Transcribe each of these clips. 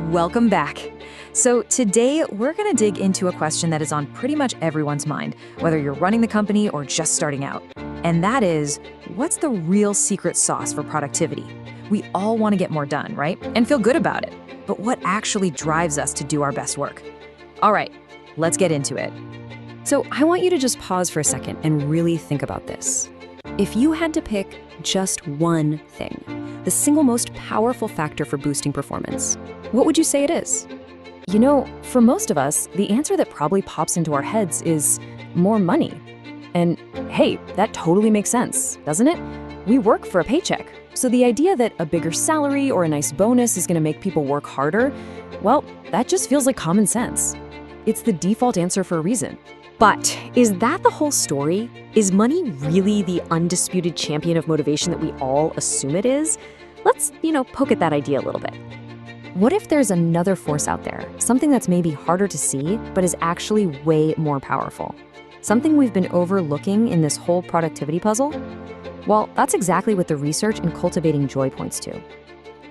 Welcome back. So today we're going to dig into a question that is on pretty much everyone's mind, whether you're running the company or just starting out. And that is, what's the real secret sauce for productivity? We all want to get more done, right? And feel good about it. But what actually drives us to do our best work? All right, let's get into it. So I want you to just pause for a second and really think about this. If you had to pick just one thing, the single most powerful factor for boosting performance, what would you say it is? You know, for most of us, the answer that probably pops into our heads is more money. And hey, that totally makes sense, doesn't it? We work for a paycheck. So the idea that a bigger salary or a nice bonus is going to make people work harder, well, that just feels like common sense. It's the default answer for a reason. But is that the whole story? Is money really the undisputed champion of motivation that we all assume it is? Let's, poke at that idea a little bit. What if there's another force out there, something that's maybe harder to see, but is actually way more powerful? Something we've been overlooking in this whole productivity puzzle? Well, that's exactly what the research in Cultivating Joy points to.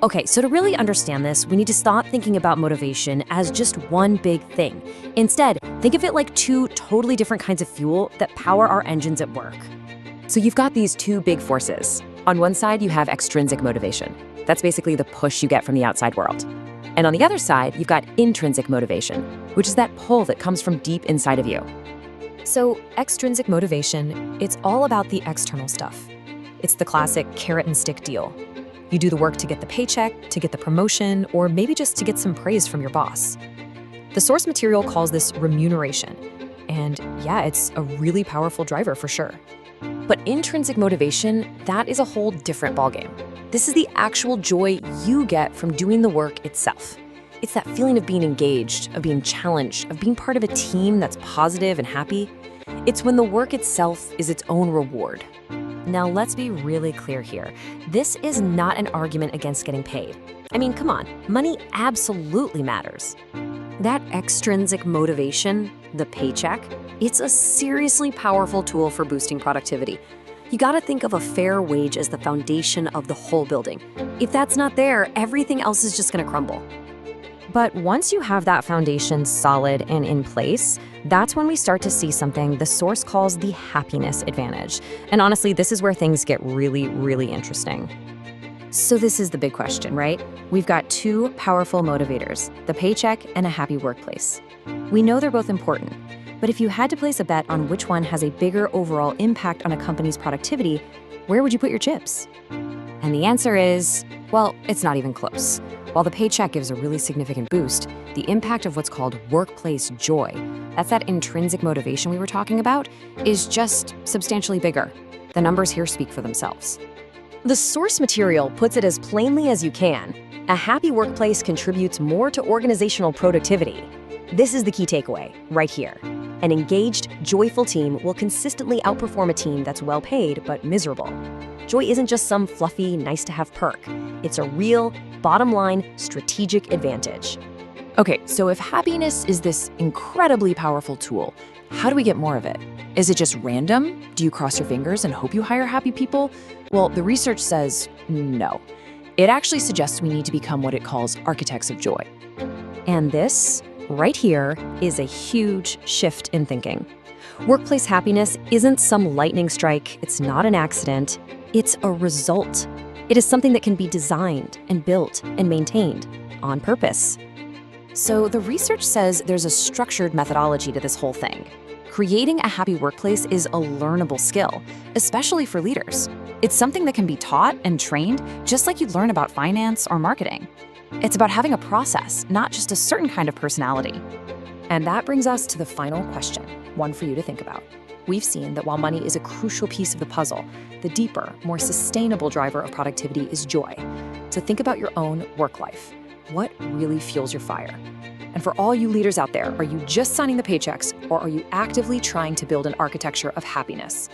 Okay, so to really understand this, we need to stop thinking about motivation as just one big thing. Instead, think of it like two totally different kinds of fuel that power our engines at work. So you've got these two big forces. On one side, you have extrinsic motivation. That's basically the push you get from the outside world. And on the other side, you've got intrinsic motivation, which is that pull that comes from deep inside of you. So extrinsic motivation, it's all about the external stuff. It's the classic carrot and stick deal. You do the work to get the paycheck, to get the promotion, or maybe just to get some praise from your boss. The source material calls this remuneration. And yeah, it's a really powerful driver for sure. But intrinsic motivation, that is a whole different ballgame. This is the actual joy you get from doing the work itself. It's that feeling of being engaged, of being challenged, of being part of a team that's positive and happy. It's when the work itself is its own reward. Now, let's be really clear here. This is not an argument against getting paid. I mean, come on, money absolutely matters. That extrinsic motivation, the paycheck, it's a seriously powerful tool for boosting productivity. You gotta think of a fair wage as the foundation of the whole building. If that's not there, everything else is just gonna crumble. But once you have that foundation solid and in place, that's when we start to see something the source calls the happiness advantage. And honestly, this is where things get really, really interesting. So this is the big question, right? We've got two powerful motivators, the paycheck and a happy workplace. We know they're both important, but if you had to place a bet on which one has a bigger overall impact on a company's productivity, where would you put your chips? And the answer is, well, it's not even close. While the paycheck gives a really significant boost, the impact of what's called workplace joy, that's that intrinsic motivation we were talking about, is just substantially bigger. The numbers here speak for themselves. The source material puts it as plainly as you can. A happy workplace contributes more to organizational productivity. This is the key takeaway, right here. An engaged, joyful team will consistently outperform a team that's well paid but miserable. Joy isn't just some fluffy, nice-to-have perk. It's a real, bottom-line, strategic advantage. Okay, so if happiness is this incredibly powerful tool, how do we get more of it? Is it just random? Do you cross your fingers and hope you hire happy people? Well, the research says no. It actually suggests we need to become what it calls architects of joy. And this, right here, is a huge shift in thinking. Workplace happiness isn't some lightning strike. It's not an accident. It's a result. It is something that can be designed and built and maintained on purpose. So the research says there's a structured methodology to this whole thing. Creating a happy workplace is a learnable skill, especially for leaders. It's something that can be taught and trained, just like you'd learn about finance or marketing. It's about having a process, not just a certain kind of personality. And that brings us to the final question, one for you to think about. We've seen that while money is a crucial piece of the puzzle, the deeper, more sustainable driver of productivity is joy. So think about your own work life. What really fuels your fire? And for all you leaders out there, are you just signing the paychecks, or are you actively trying to build an architecture of happiness?